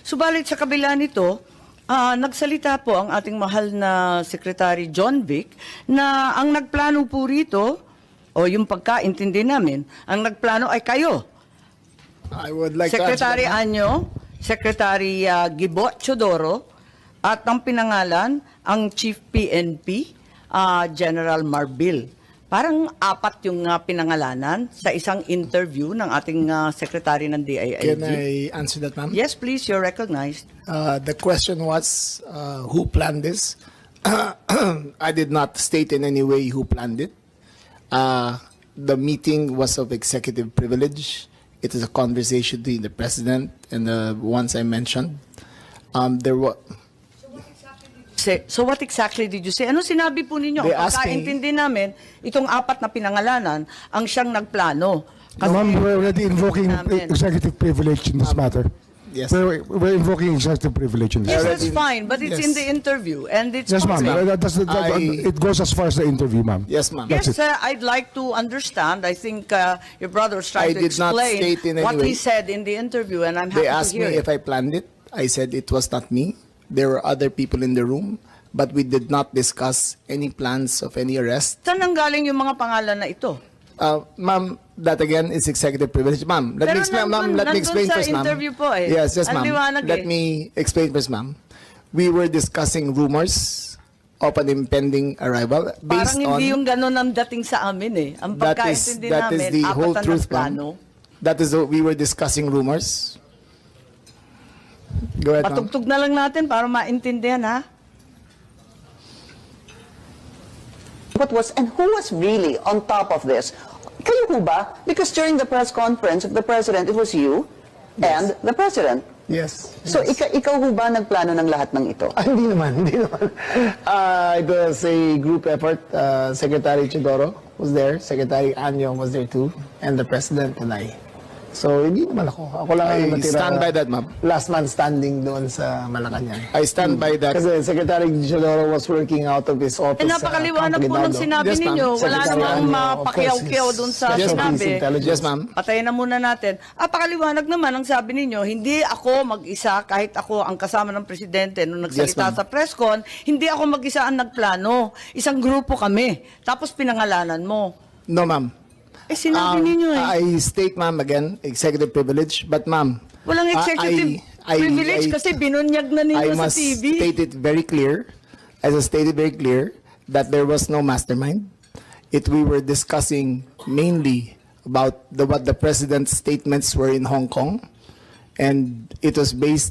Subalit sa kabila nito, nagsalita po ang ating mahal na Secretary John Vic na ang nagplano po rito, o yung pagkaintindi namin, ang nagplano ay kayo. I would like Secretary to answer that. Anyo, Secretary Gibo Chodoro, at ang pinangalan, ang Chief PNP, General Marbil. Parang apat yung pinangalanan sa isang interview ng ating Secretary ng DILG. Can I answer that, ma'am? Yes, please, you're recognized. The question was, who planned this? I did not state in any way who planned it. The meeting was of executive privilege. It is a conversation between the president and the ones I mentioned. There was. So what exactly did you say? Ano sinabi po ninyo? They Ang asked me- pagkaintindi namin, itong apat na pinangalanan, ang siyang nagplano. Ma'am, we're already invoking namin. executive privilege in this matter. Yes. We're invoking executive privilege in this. Yes, Already- that's fine, but it's Yes. in the interview, and it's Yes, ma'am. public. It goes as far as the interview, ma'am. Yes, ma'am. Yes, That's it. I'd like to understand. I think your brother was trying I to did not explain state in any what he way. said in the interview, and I'm happy They to asked hear me it. if I planned it. I said it was not me. There were other people in the room, but we did not discuss any plans of any arrest. Saan nanggaling yung mga pangalan na ito? Ma'am, that again is executive privilege. Ma'am, let Pero me explain, ma'am. Let me nandun explain sa first, ma'am. interview po eh. Yes, yes, Ang ma'am. liwanag Let eh. me explain first, ma'am. We were discussing rumors of an impending arrival Parang based on. hindi yung ganun ang dating sa amin eh. Ang pagkaintindi that namin, is the whole apat ang truth, nagplano. ma'am. That is we were discussing rumors. Go ahead, ma'am. Patugtog na lang natin para maintindihan ha. What was and who was really on top of this? Kayo ho ba? Because during the press conference of the president, it was you and the president. Yes. So ikaw ho ba nagplano ng lahat ng ito? Hindi naman, hindi naman. It was a group effort. Secretary Chidoro was there, Secretary Anyo was there too, and the President and I. So, hindi naman ako. Ako lang ang I natira. stand by that, ma'am. Last man standing doon sa Malacanang. I stand by that. Kasi Secretary Chidoro was working out of his office. Eh napakaliwanag po ng sinabi Yes, ma'am. ninyo. Wala Secretary namang Anyo, of mapakiyaw-kiyaw course, dun sa Special Police sinabi. Intelligence. Yes, ma'am. Patayin na muna natin. Pakaliwanag naman ang sabi ninyo, hindi ako mag-isa, kahit ako ang kasama ng presidente nung nagsalita Yes, ma'am. sa press con, hindi ako mag-isa ang nagplano. Isang grupo kami. Tapos pinangalanan mo. No, ma'am. Eh sinabi ninyo eh. I state, ma'am, again, executive privilege. But, ma'am, Walang executive privilege kasi binunyag na I ninyo sa must TV. state it very clear, as I stated very clear, that there was no mastermind. We were discussing mainly about what the president's statements were in Hong Kong, and it was based